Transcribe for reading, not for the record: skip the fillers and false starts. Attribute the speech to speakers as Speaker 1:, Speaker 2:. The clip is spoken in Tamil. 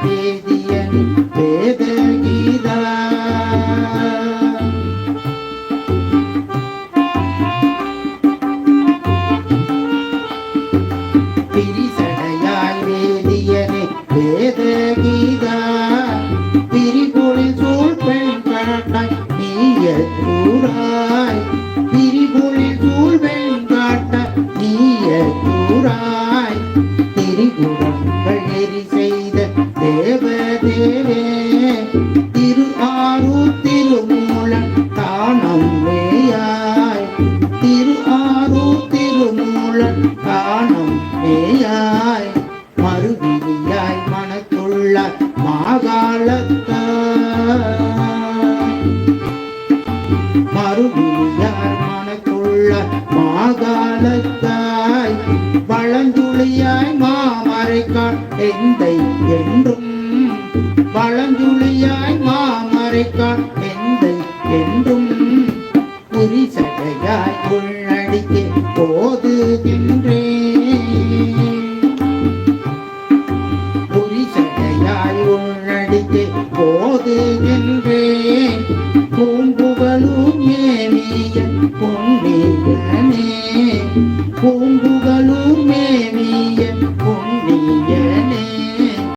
Speaker 1: வேதியன் வேத கீதா பிரிசடையாய் வேதியனே வேத கீதா பிரிபொழில் சூழ் பெண் காட்டாய் நீய கூறாய் பிரிபொழில் சூழ் பெண் காட்டாய் நீய கூறாய் திரிகுணங்கள் எரி செய்த தேவதேவே திரு ஆரூர் திருமூலன் தானம் மேயாய் திரு ஆரூர் திருமூலன் தானம் மேயாய் மறுவிழியாய் மனத்துள்ள மறுவிழியாய் மனத்துள்ள மாகாலத்தாய் வளஞ்சுழியாய் மாமரைக்கான் எந்தை என்றும் வளஞ்சுழியாய் மாமரைக்கான் எந்தை என்றும் புரிசடையாய் உள்நடிக்கே போதுகின்றேன் புரிசடையாய் உள்நடிக்கே போதுகின்றேன் பூம்புகழும் மேவிய பொன்னியனே பூம்புகழும் மேவிய பொன்னிய